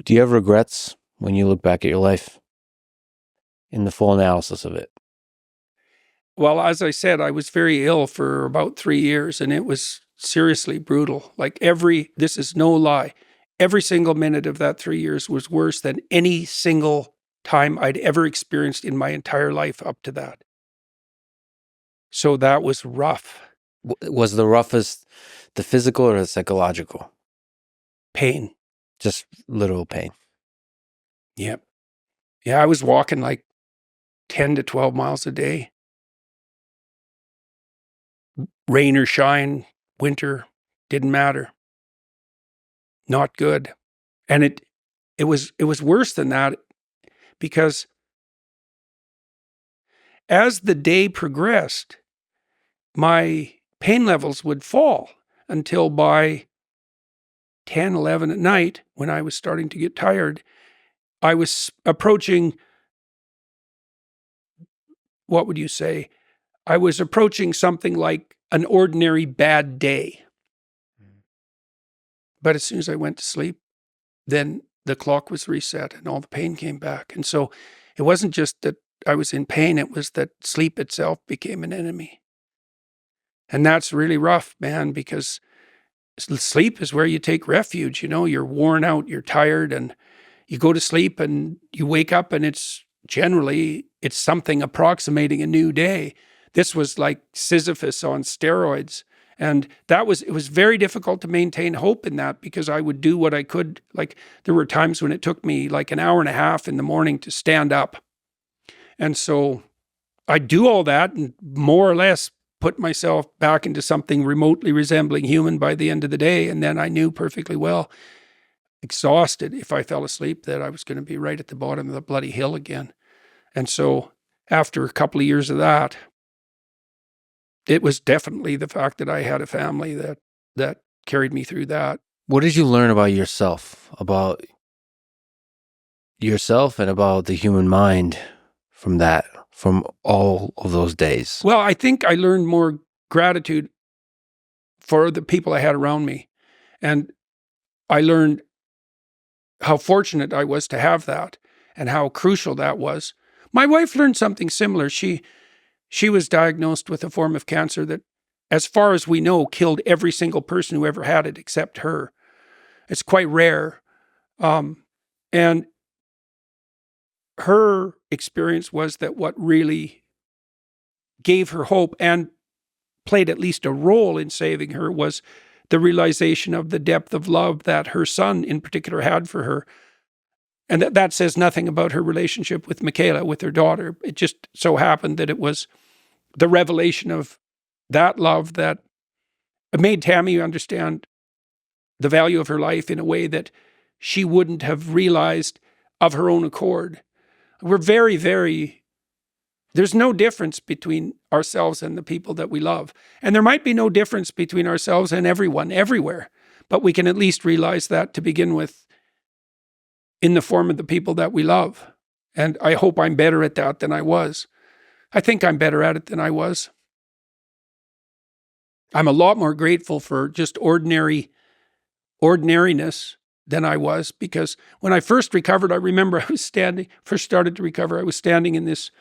Do you have regrets when you look back at your life in the full analysis of it? Well, as I said, I was very ill for about 3 years, and it was seriously brutal. Like this is no lie, every single minute of that 3 years was worse than any single time I'd ever experienced in my entire life up to that. So that was rough. Was the roughest the physical or the psychological? Pain. Just literal pain. Yep. Yeah, I was walking like 10 to 12 miles a day. Rain or shine, winter, didn't matter. Not good. And it was worse than that, because as the day progressed, my pain levels would fall until by 10, 11 at night, when I was starting to get tired, I was approaching, what would you say? I was approaching something like an ordinary bad day. But as soon as I went to sleep, then the clock was reset and all the pain came back. And so it wasn't just that I was in pain, it was that sleep itself became an enemy. And that's really rough, man, because sleep is where you take refuge. You know, you're worn out, you're tired, and you go to sleep and you wake up and it's something approximating a new day. This was like Sisyphus on steroids. And it was very difficult to maintain hope in that, because I would do what I could. Like, there were times when it took me like an hour and a half in the morning to stand up. And so I'd do all that and more or less put myself back into something remotely resembling human by the end of the day. And then I knew perfectly well, exhausted, if I fell asleep, that I was going to be right at the bottom of the bloody hill again. And so after a couple of years of that, it was definitely the fact that I had a family that carried me through that. What did you learn about yourself and about the human mind from all of those days? Well, I think I learned more gratitude for the people I had around me. And I learned how fortunate I was to have that and how crucial that was. My wife learned something similar. She was diagnosed with a form of cancer that, as far as we know, killed every single person who ever had it except her. It's quite rare. And her experience was that what really gave her hope and played at least a role in saving her was the realization of the depth of love that her son in particular had for her. And that says nothing about her relationship with Michaela, with her daughter. It just so happened that it was the revelation of that love that made Tammy understand the value of her life in a way that she wouldn't have realized of her own accord. We're very, very, there's no difference between ourselves and the people that we love. And there might be no difference between ourselves and everyone, everywhere. But we can at least realize that to begin with in the form of the people that we love. And I hope I'm better at that than I was. I think I'm better at it than I was. I'm a lot more grateful for just ordinariness than I was, because when I first recovered, I remember I was standing in this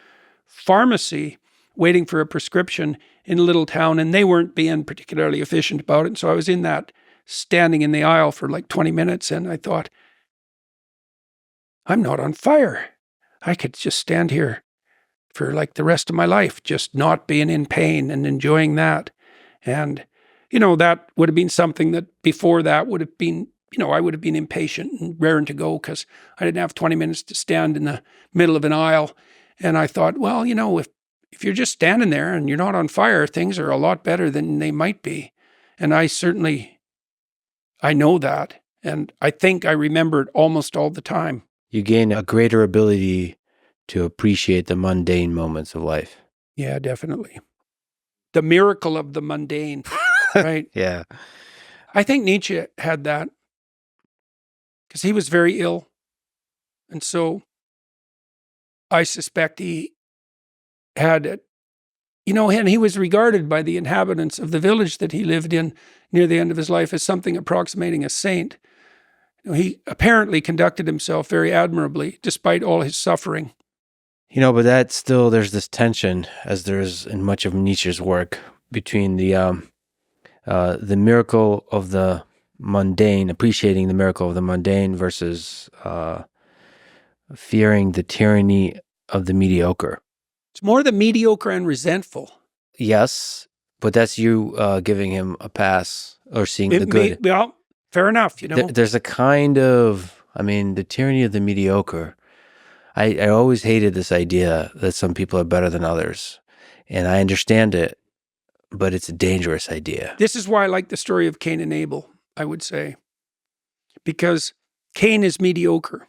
pharmacy waiting for a prescription in a little town, and they weren't being particularly efficient about it. And so I was in that, standing in the aisle for like 20 minutes, and I thought, I'm not on fire. I could just stand here for like the rest of my life, just not being in pain and enjoying that. And, that would have been something that before that would have been, I would have been impatient and raring to go because I didn't have 20 minutes to stand in the middle of an aisle. And I thought, well, if you're just standing there and you're not on fire, things are a lot better than they might be. And I know that. And I think I remember it almost all the time. You gain a greater ability to appreciate the mundane moments of life. Yeah, definitely. The miracle of the mundane, right? Yeah. I think Nietzsche had that because he was very ill. And so I suspect he had it, and he was regarded by the inhabitants of the village that he lived in near the end of his life as something approximating a saint. He apparently conducted himself very admirably despite all his suffering. But that still, there's this tension, as there is in much of Nietzsche's work, between the miracle of the mundane, appreciating the miracle of the mundane, versus fearing the tyranny of the mediocre. It's more the mediocre and resentful. Yes, but that's you giving him a pass or seeing the good. Well, fair enough, There's a kind of, the tyranny of the mediocre. I always hated this idea that some people are better than others, and I understand it, but it's a dangerous idea. This is why I like the story of Cain and Abel, I would say, because Cain is mediocre,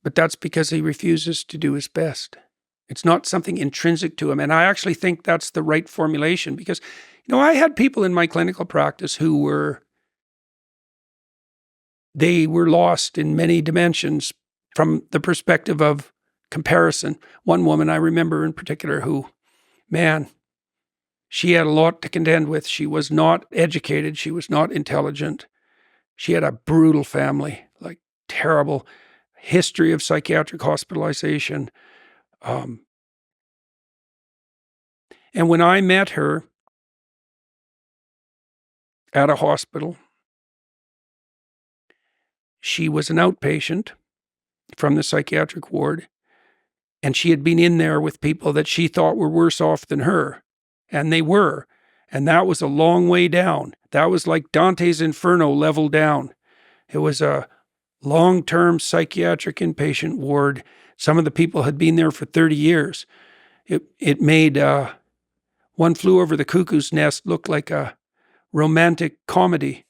but that's because he refuses to do his best. It's not something intrinsic to him, and I actually think that's the right formulation, because, I had people in my clinical practice who were lost in many dimensions from the perspective of comparison. One woman I remember in particular who, man, she had a lot to contend with. She was not educated. She was not intelligent. She had a brutal family, like terrible history of psychiatric hospitalization. And when I met her at a hospital, she was an outpatient from the psychiatric ward, and she had been in there with people that she thought were worse off than her, and they were, and that was a long way down. That was like Dantes Inferno level down. It was a long-term psychiatric inpatient ward. Some of the people had been there for 30 years. It made One Flew Over the Cuckoo's Nest look like a romantic comedy.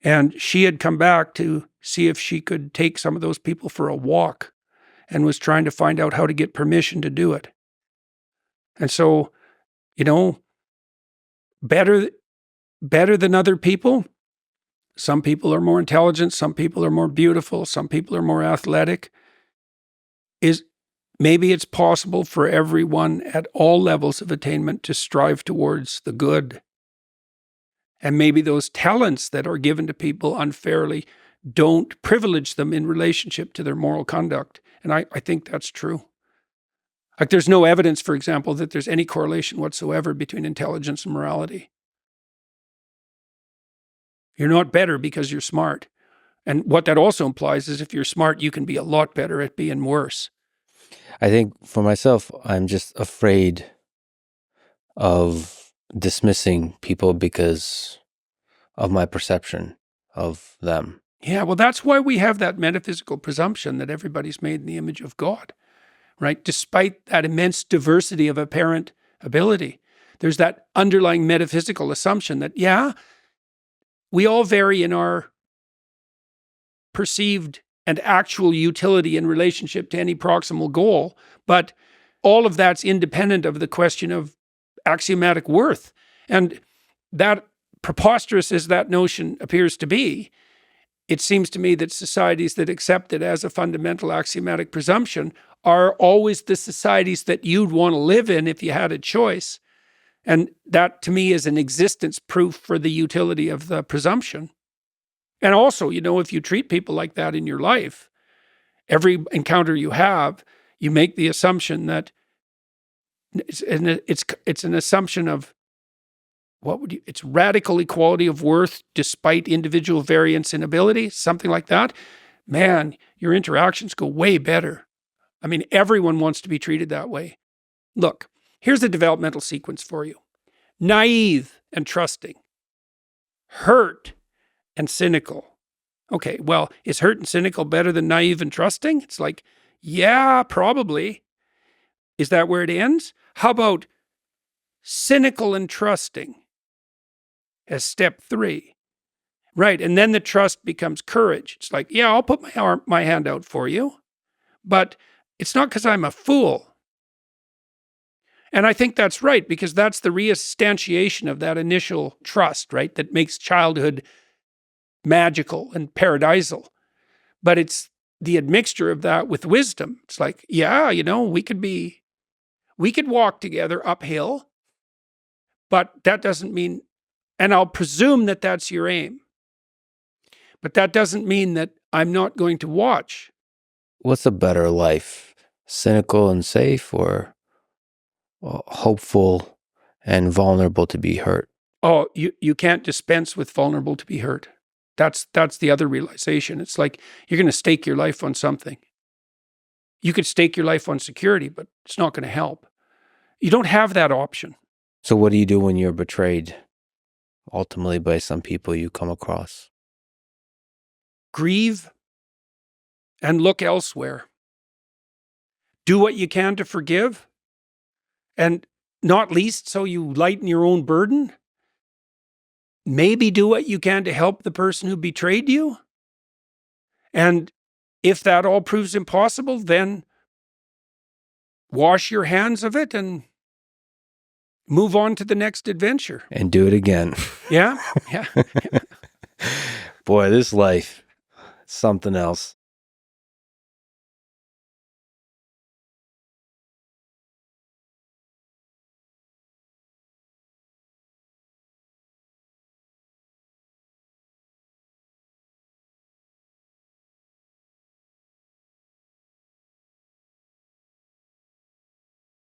And she had come back to see if she could take some of those people for a walk, and was trying to find out how to get permission to do it. And so, better than other people. Some people are more intelligent. Some people are more beautiful. Some people are more athletic. Maybe it's possible for everyone at all levels of attainment to strive towards the good. And maybe those talents that are given to people unfairly don't privilege them in relationship to their moral conduct. And I think that's true. Like, there's no evidence, for example, that there's any correlation whatsoever between intelligence and morality. You're not better because you're smart. And what that also implies is if you're smart, you can be a lot better at being worse. I think for myself, I'm just afraid of dismissing people because of my perception of them. Yeah, well, that's why we have that metaphysical presumption that everybody's made in the image of God, right? Despite that immense diversity of apparent ability, there's that underlying metaphysical assumption that, yeah, we all vary in our perceived and actual utility in relationship to any proximal goal, but all of that's independent of the question of axiomatic worth. And that, preposterous as that notion appears to be, it seems to me that societies that accept it as a fundamental axiomatic presumption are always the societies that you'd want to live in if you had a choice. And that, to me, is an existence proof for the utility of the presumption. And also, if you treat people like that in your life, every encounter you have, you make the assumption that it's an assumption of it's radical equality of worth despite individual variance in ability, something like that. Man, your interactions go way better. I mean, everyone wants to be treated that way. Look, here's the developmental sequence for you. Naive and trusting. Hurt and cynical. Okay, well, is hurt and cynical better than naive and trusting? It's like, yeah, probably. Is that where it ends? How about cynical and trusting as step 3? Right, and then the trust becomes courage. It's like, yeah, I'll put my hand out for you, but it's not because I'm a fool. And I think that's right, because that's the reinstantiation of that initial trust, right, that makes childhood magical and paradisal. But it's the admixture of that with wisdom. It's like, yeah, we could walk together uphill, but that doesn't mean, and I'll presume that that's your aim. But that doesn't mean that I'm not going to watch. What's a better life? Cynical and safe, or hopeful and vulnerable to be hurt? Oh, you can't dispense with vulnerable to be hurt. That's the other realization. It's like you're going to stake your life on something. You could stake your life on security, but it's not going to help. You don't have that option. So what do you do when you're betrayed, ultimately, by some people you come across? Grieve and look elsewhere. Do what you can to forgive, and not least so you lighten your own burden. Maybe do what you can to help the person who betrayed you. And if that all proves impossible, then wash your hands of it and move on to the next adventure. And do it again. Yeah, yeah. Boy, this life, something else.